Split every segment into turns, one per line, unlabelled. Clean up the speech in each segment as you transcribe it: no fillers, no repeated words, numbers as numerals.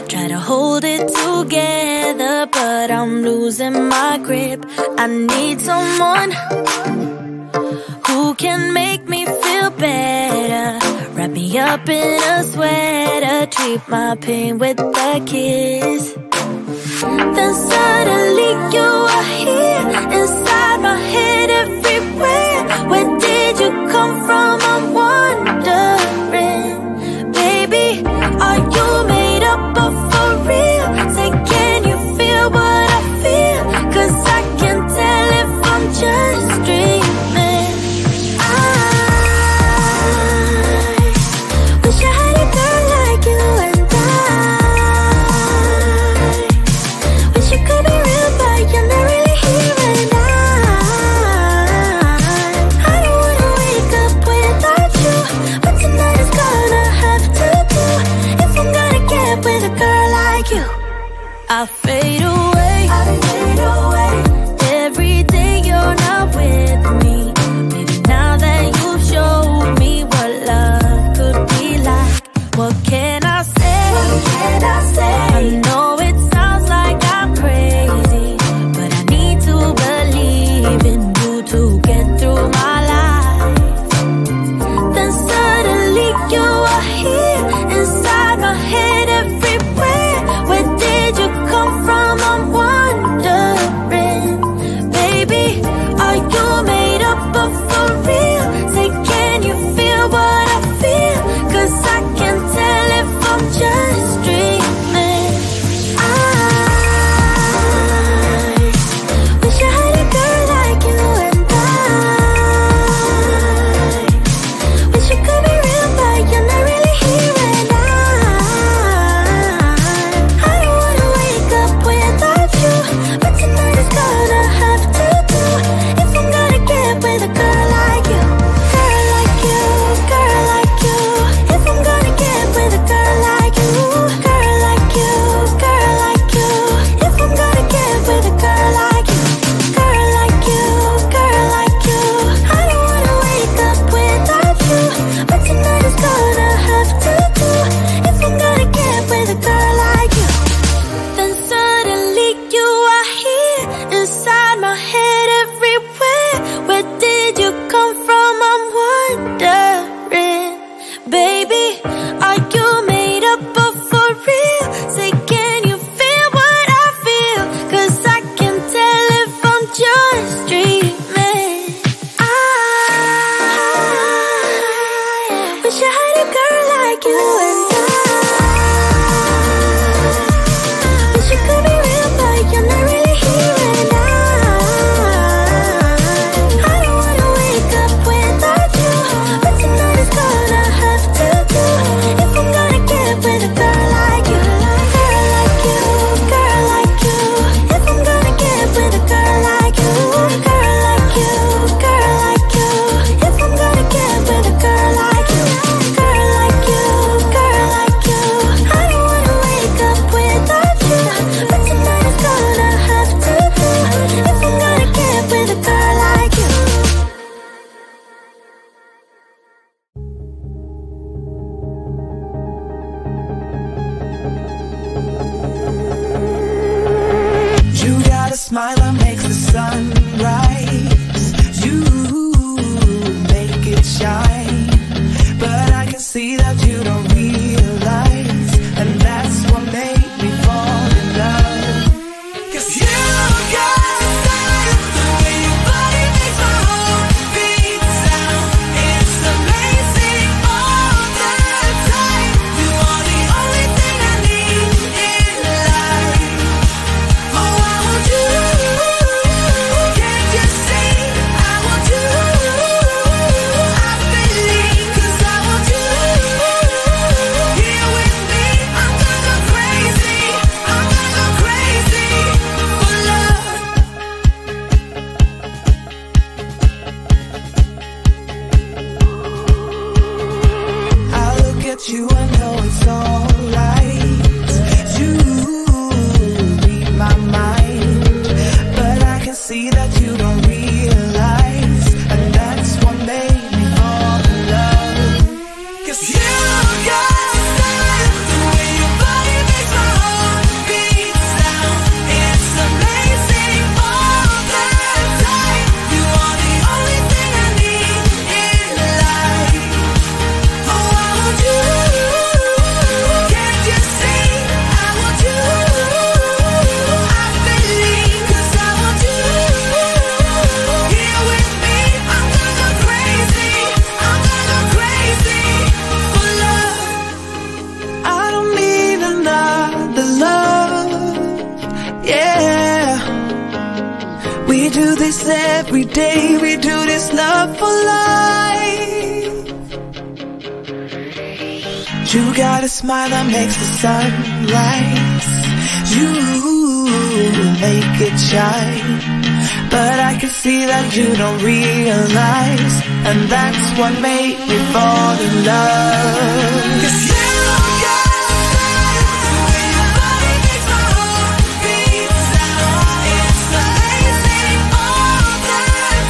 Try to hold it together, but I'm losing my grip. I need someone who can make me feel better. Wrap me up in a sweater, treat my pain with a kiss. Then suddenly you are here, inside my head everywhere. Where did you come from? I'm wondering. Baby, are you made up of for real? Say, can you feel what I feel? 'Cause I can tell if I'm just dreaming. I wish I had a girl like you, and I wish you could be real, but you're not really here. And I don't wanna wake up without you, but tonight is gonna have to do. If I'm gonna get with a girl like you, I fade away. Every day you're not with me. Maybe now that you've showed me what love could be like, what can I say? I know it sounds like I'm crazy, but I need to believe in you to get through my life. Then suddenly you are here, inside my head everywhere. Where did you come from? I'm wondering. Baby, are you made up of for real? Say, can you feel what I feel? 'Cause I can tell if I'm just dreaming. I wish I had a girl like you, and I wish you could be real, but you're not really here. And I don't wanna wake up without you, but tonight is gonna have to do. If I'm gonna get with a girl like you, girl like you, girl like you. If I'm gonna get with a girl like you, girl like you, girl like you. If I'm gonna get with a girl like you, girl like you, girl like you. I don't wanna wake up without you, but tonight is gonna have to do. If I'm gonna get with a girl like you. Then suddenly you are here, inside my head everywhere. Where did you come from? I'm wondering. Baby, are you made up of for real? Say, can you feel what I feel? 'Cause I can tell if I'm just dreaming. I wish I had a girl like you, and I wish you could be real, but you're not really here. And I don't wanna wake up without you, but tonight is gonna have to do. If I'm gonna get with a girl like you, girl like you, girl like you. If I'm gonna get with a girl like you, girl like you, girl like you. If I'm gonna get with a girl like you, girl like you, girl like you. I don't wanna wake up without you, but tonight is gonna have to do. If I'm gonna get with a girl like you.
You got a smile that makes the sun rise. You make it shine, but I can see that you don't realize, and that's what made me fall in love. 'Cause you got a style, the way your body makes my heart beat sound. It's amazing all the time. You are the only thing I need in life. Oh, I want you. Can't you see? I want you. I've been do this every day. We do this love for life. You got a smile that makes the sun rise. You make it shine, but I can see that you don't realize, and that's what made me fall in love. 'Cause you got a smile, your body makes my heart beat sound. It's amazing all the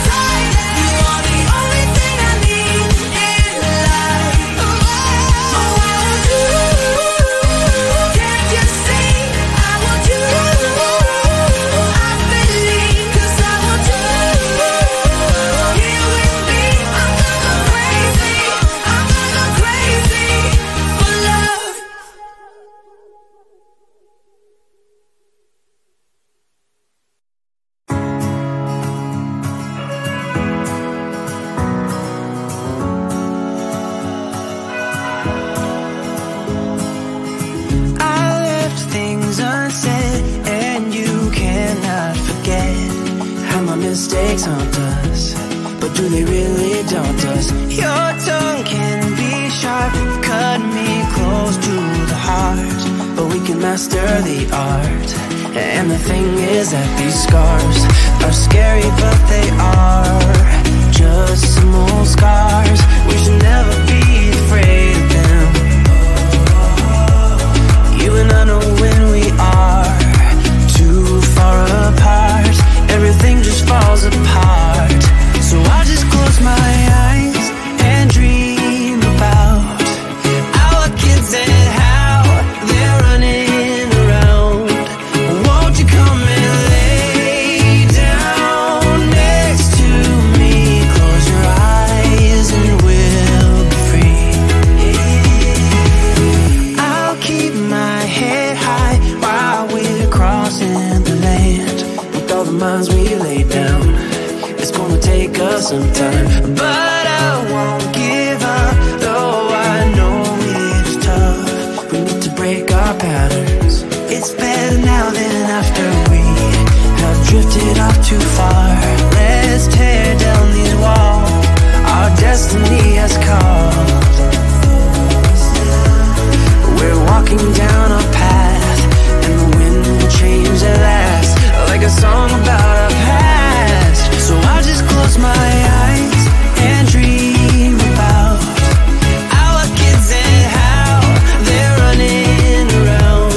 time. You are the only thing I need in life. Oh, I want you. Can't you see? I want you. I believe, 'cause I want you here with me. I'm gonna go crazy. I'm gonna go crazy for love. I left things unsaid, and you cannot forget how my mistakes haunt us, but do they really daunt us? Your tongue can be sharp, cut me close to the heart, but we can master the art. And the thing is that these scars are scary, but they are just some old scars. We should never be afraid of them. You and I know when we are too far apart, everything just falls apart. So I just close my eyes and dream about our kids and how they're running around. Won't you come and lay down next to me? Close your eyes and we'll be free. I'll keep my head high while we're crossing the land. With all the minds we laid down, it's gonna take us some time, but I won't give up, though I know it's tough. We need to break our patterns. It's better now than after we have drifted off too far. Let's tear down these walls our destiny has called. We're walking down a path, and the wind will change at last, like a song about our past. So I just close my eyes and dream about our kids and how they're running around.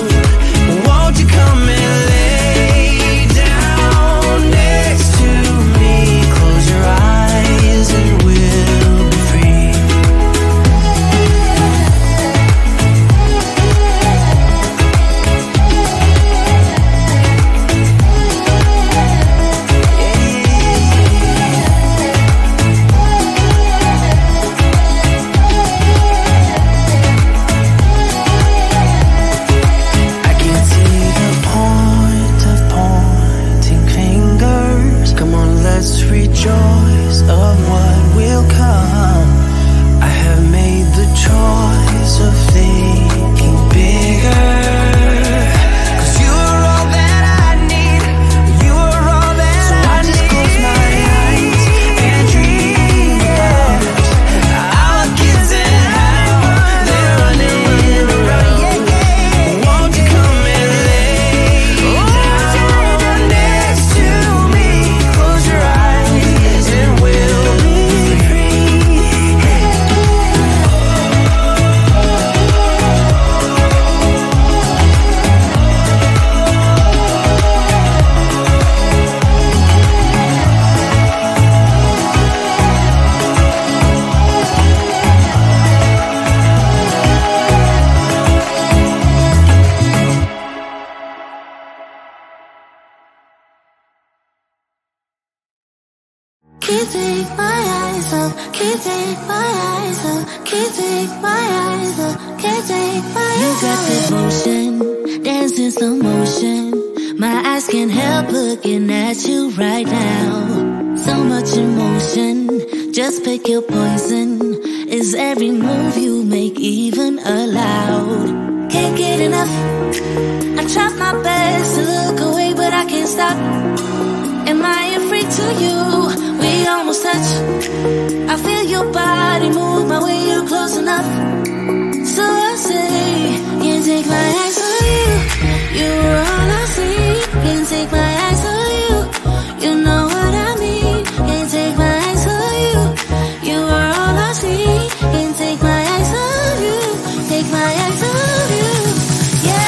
Won't you come and lay down next to me? Close your eyes and we'll be free. I can't see the point of pointing fingers. Come on, let's rejoice of what will come. I have made the choice of thinking bigger. 'Cause you're all that I need. You're all that so I just close my eyes and dream about our kids and how they're running around. Won't you come and lay down next to me? Close your eyes and we'll be free.
Can't take my eyes off, can't take my eyes off, can't take my eyes off, can't take my eyes off. You got this motion, dancing slow motion. My eyes can't help looking at you right now. So much emotion, just pick your poison. Is every move you make even allowed? Can't get enough. I try my best to look away, but I can't stop. Am I a freak? you. We almost touch. I feel your body move my way. You're close enough. So I say, can't take my eyes on you. You were all I see. Can't take my eyes on you. You know what I mean. Can't take my eyes on you. You were all I see. Can't take my eyes on you. Take my eyes on you. Yeah.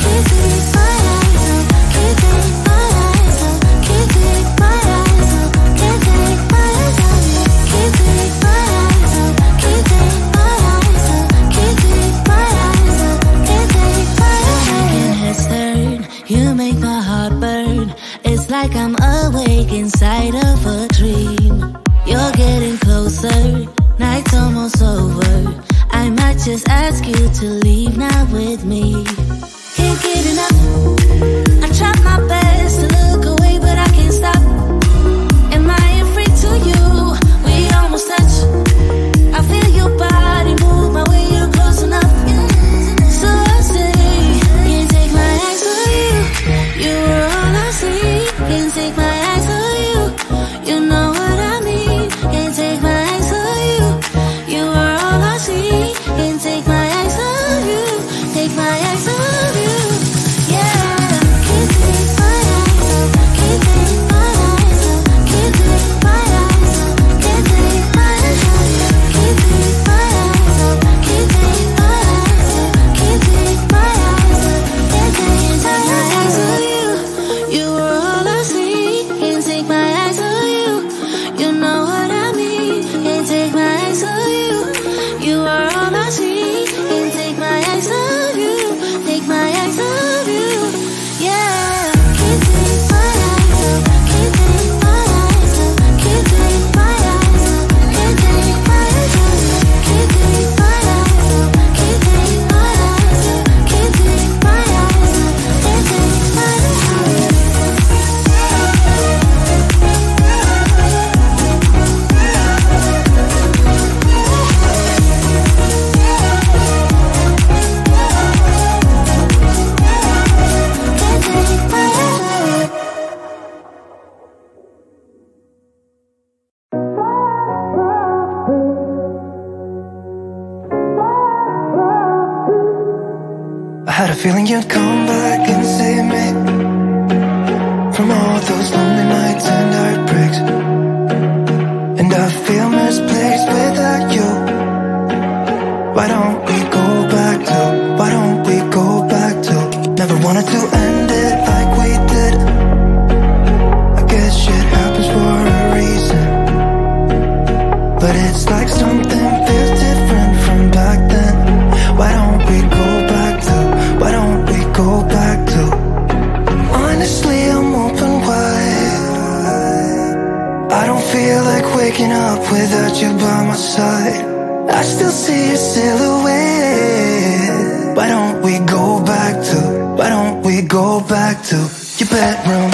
Can't take my eyes on. Can't take my eyes on. Can't take my eyes on. Can't take my eyes on you. Can't take my eyes on. Can't take my eyes on. Can't take my eyes on. Can't take my eyes on. Your head's turn. You make my heart burn. It's like I'm awake inside of a dream. You're getting closer. Night's almost over. I might just ask you to leave now with me. Can't get enough. I try my best to look away, but I can't stop. Am I afraid to you? We almost touch. I feel your body move my way. You're close enough. So I say, can't take my eyes on you. You were all I see. Can't take my eyes on you. You know what I mean. Can't take my eyes on you. You were all I see. Can't take my eyes on you. Take my eyes on you. Yeah. Can't take my eyes on. Can't take my eyes on. Can't take my eyes on. Can't take my eyes on you. Can't take my eyes on. Can't take my eyes on. Can't take my eyes on. Can't take my eyes on you. You were all I see. Can't take my eyes on you. You know what I mean. Can't take my eyes on you. You are all I see. Can't take my eyes on you. Take my eyes on you. Yeah. Can't take my eyes on. Can't take my eyes on. Can't take my eyes on. Can't take my eyes on you. Can't take my eyes on. Can't take my eyes on. Can't take my eyes on. Can't take my eyes on you.
I had a feeling you'd come back and save me from all those lonely nights and heartbreaks. And I feel misplaced without you. Why don't we go back to? Why don't we go back to? Never wanted to end it like we did. I guess shit happens for a reason. But it's like something feels different from back then. Why don't we go back to? Why don't we go back to? Honestly, I'm open wide. I don't feel like waking up without you by my side. I still see your silhouette. Why don't we go back to? Why don't we go back to your bedroom?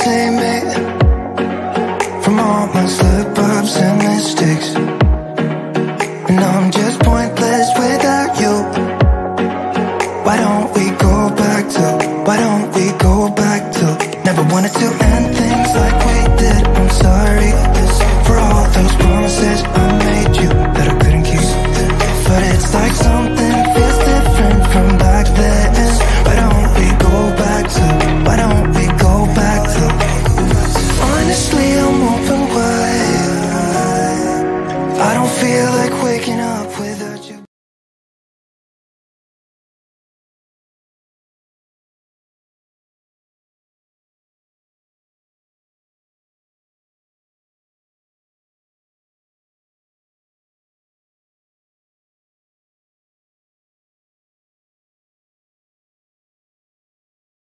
Save me from all my slip-ups and mistakes. And I'm just pointless without you. Why don't we go back to? Why don't we go back to? Never wanted to end things like we